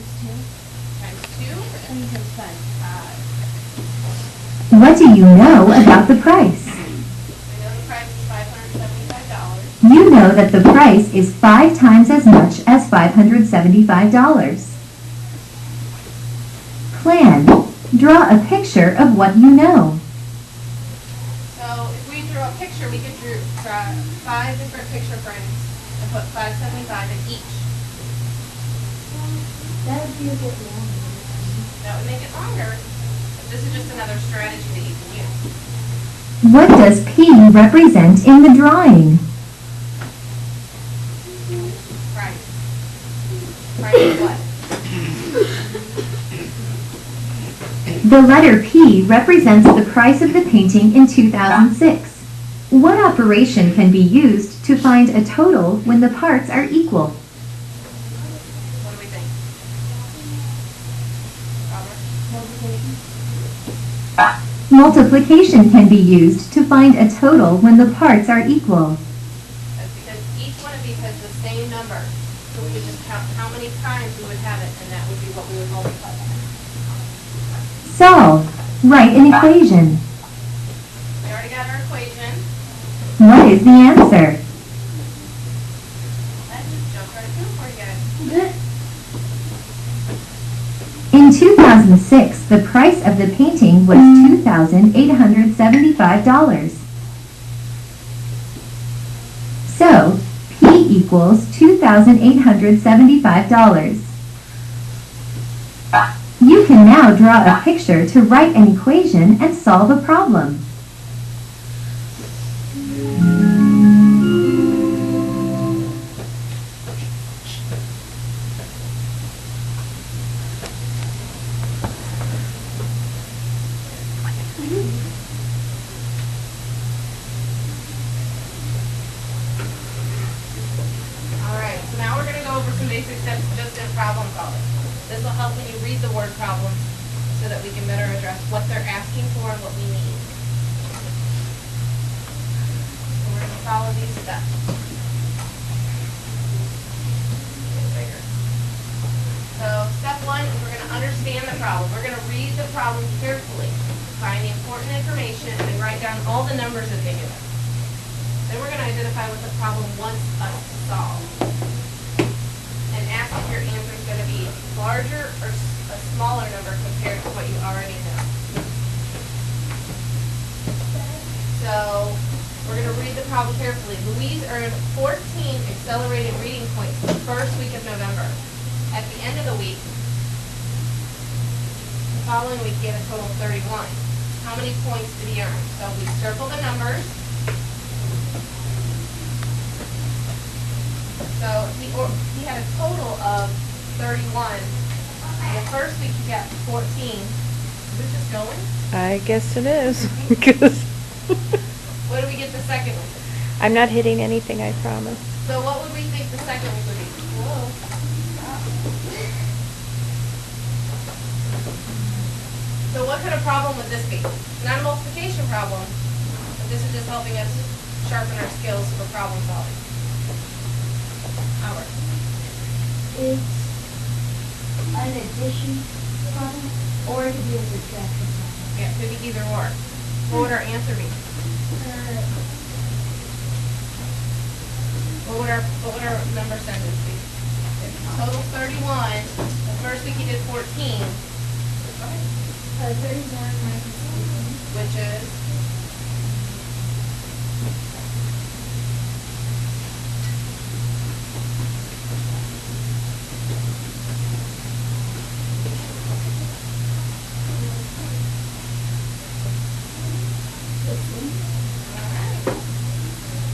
times 2. Times 2. 20 times 5. 5. What do you know about the price? We know the price is $575. You know that the price is 5 times as much as $575. Plan. Draw a picture of what you know. So if we drew a picture, we could draw 5 different picture frames and put $575 in each. That would be a bit longer. That would make it longer. But this is just another strategy that you can use. What does P represent in the drawing? Price. Price is what? The letter P represents the price of the painting in 2006. What operation can be used to find a total when the parts are equal? What do we think? Robert? Multiplication can be used to find a total when the parts are equal. That's because each one of these has the same number. So we would just count how many times we would have it, and that would be what we would multiply by. Solve. Write an equation. We already got our equation. What is the answer? That just jumped right through for you guys. In 2006, the price of the painting was $2,875. So, P equals $2,875. You can now draw a picture to write an equation and solve a problem. Alright, so now we're going to go over some basic steps just in problem solving. This will help when you read the word problem so that we can better address what they're asking for and what we need. So we're going to follow these steps. So step 1 is we're going to understand the problem. We're going to read the problem carefully, find the important information, and write down all the numbers that they give us. Then we're going to identify what the problem wants us to solve. And ask if your answer is going to be larger or a smaller number compared to what you already know. So we're going to read the problem carefully. Louise earned 14 accelerated reading points the first week of November. At the end of the week, the following week he had a total of 31. How many points did he earn? So we circle the numbers. So he had a total of 31. The first week he got 14. Is this just going? I guess it is. Because What do we get the second week? I'm not hitting anything, I promise. So what would we think the second week would be? Whoa. So what kind of problem would this be? Not a multiplication problem, but this is just helping us sharpen our skills for problem solving. Howard. It's an addition problem, or it could be a subtraction problem. Yeah, it could be either or. What would our answer be? What would our number sentence be? Total 31. The first week he did 14. Go ahead. 31 minus 14. Which is?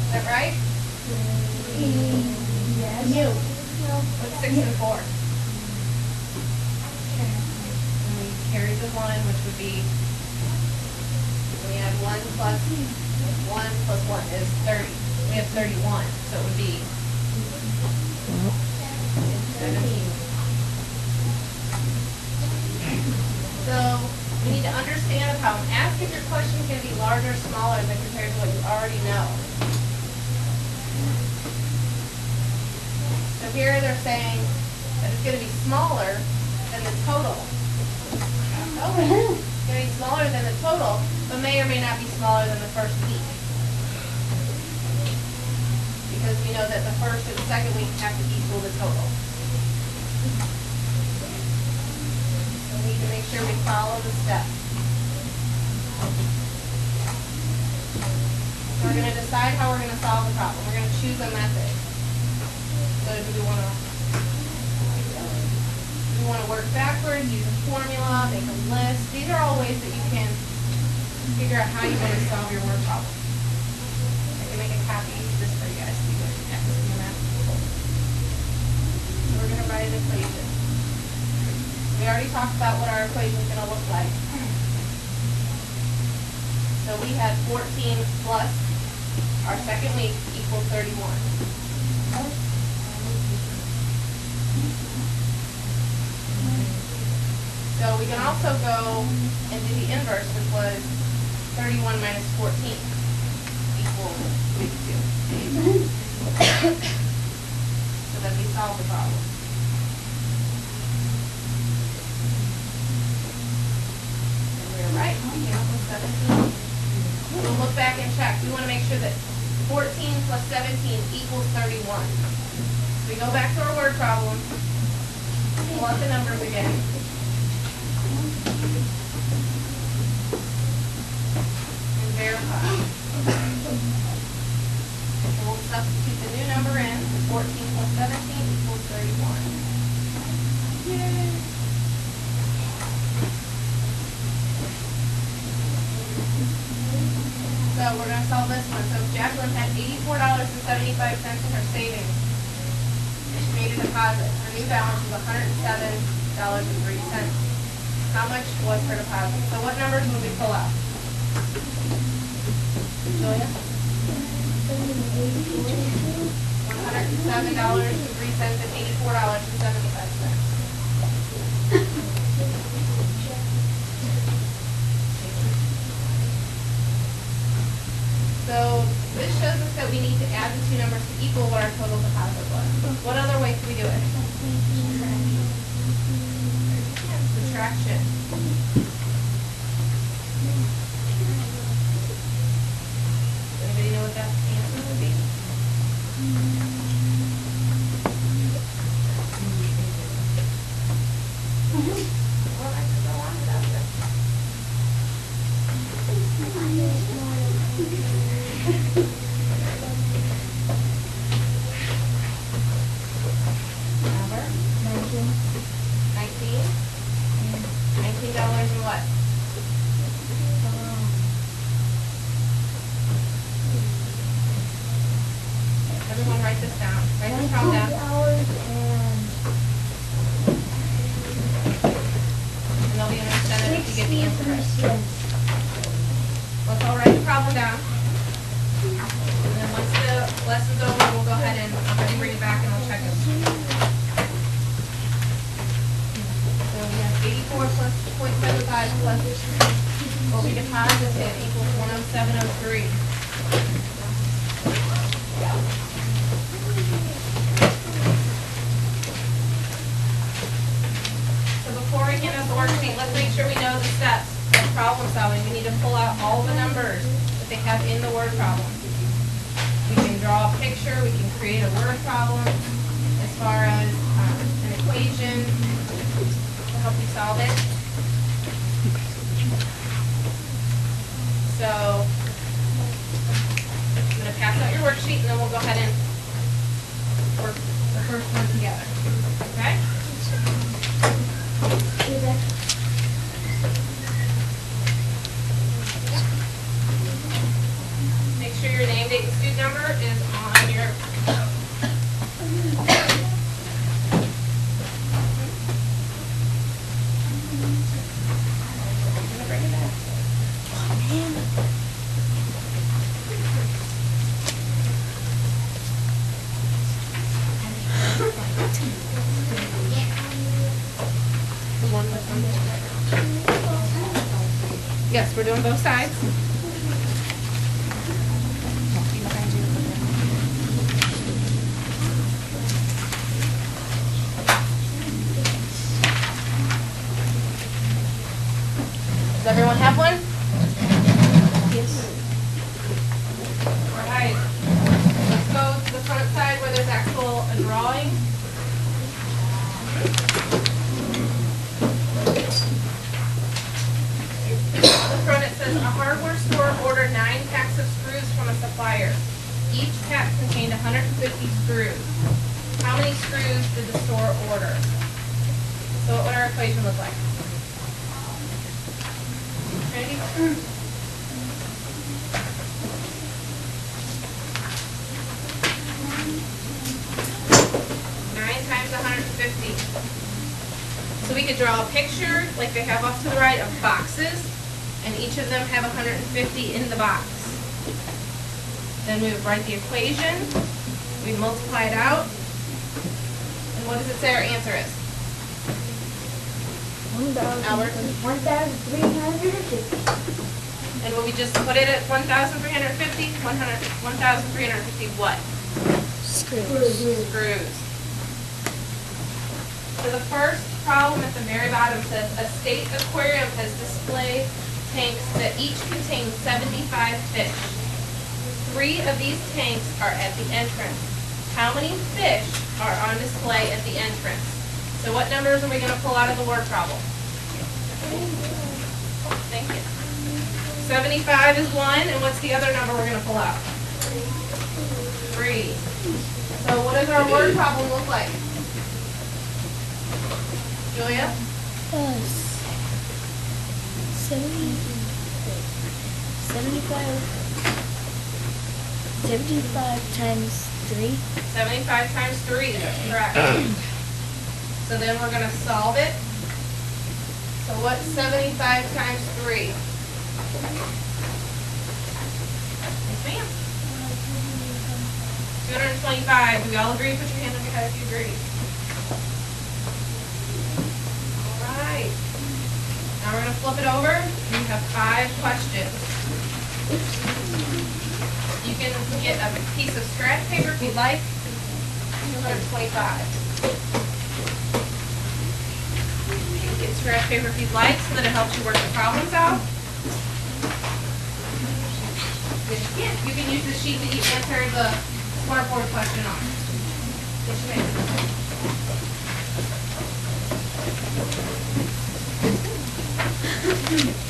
Is that right? Yes. No. What's 6 and 4? And we carry the 1, which would be, we add 1 plus 1 is 30. We have 31, so it would be 17. So we need to understand the problem. Ask if your question can be larger or smaller than compared to what you already know. So here they're saying that it's going to be smaller than the total. Oh, it's gonna be smaller than the total, but may or may not be smaller than the first week. Because we know that the first and the second week have to equal the total. So we need to make sure we follow the steps. So we're going to decide how we're going to solve the problem. We're going to choose a method. So do we want to work backwards, use a formula, make a list? These are all ways that you can figure out how you want to solve your word problem. I can make a copy of this for you guys so you guys can access the math. So we're going to write an equation. We already talked about what our equation is going to look like. So we had 14 plus our second week equals 31. So we can also go and do the inverse, which was 31 minus 14 equals 52. So that we solve the problem. And we were right, we came up with 17. We'll look back and check. We want to make sure that 14 plus 17 equals 31. So we go back to our word problem, pull out the numbers again. And verify. And we'll substitute the new number in. 14 plus 17 equals 31. Yay! So we're going to solve this one. So Jacqueline had $84.75 in her savings. She made a deposit. Her new balance was $107.03. How much was her deposit? So what numbers would we pull out? Julia? $107.03 and $84.75. So this shows us that we need to add the two numbers to equal what our total deposit was. What other way can we do it? Subtraction. Anybody know what that answer would be? Well, I could go on without this. Number? $19 and what? Everyone write this down. Write this problem down. And there'll be an incentive if you get the answer right. Let's all write the problem down. And then once the lesson's over, we'll go ahead and I'll bring it back and I'll check it. So we have 84 plus 0.75 plus what we deposited equals 107.03. So before we get into the worksheet, let's make sure we know the steps of problem solving. We need to pull out all the numbers that they have in the word problem. We can draw a picture, we can create a word problem as far as an equation to help you solve it. So I'm going to pass out your worksheet and then we'll go ahead and work the first one together. Okay? Make sure your name, date, and student number is on your I'm gonna bring it back. The one that's on the Yes, we're doing both sides. have one? Yes. All right. Let's go to the front side where there's actual a drawing. On the front it says, a hardware store ordered 9 packs of screws from a supplier. Each pack contained 150 screws. How many screws did the store order? So what would our equation look like? Ready? 9 times 150. So we could draw a picture, like they have off to the right, of boxes, and each of them have 150 in the box. Then we would write the equation, we multiply it out, and what does it say our answer is? 1,350. And will we just put it at 1,350? 1,350 what? Screws. So the first problem at the very bottom says, a state aquarium has display tanks that each contain 75 fish. 3 of these tanks are at the entrance. How many fish are on display at the entrance? So what numbers are we going to pull out of the word problem? Thank you. 75 is 1, and what's the other number we're going to pull out? 3. So what does our word problem look like? Julia? 75 times 3. 75 times 3, that's correct. So then we're going to solve it. So what's 75 times 3? Yes, ma'am. 225. Do we all agree? Put your hand up your head if you agree. All right. Now we're going to flip it over. You have 5 questions. You can get a piece of scratch paper if you'd like. 225. You can get scratch paper if you'd like so that it helps you work the problems out. If you can't, you can use the sheet that you answered the smartboard question on. Yes, you may.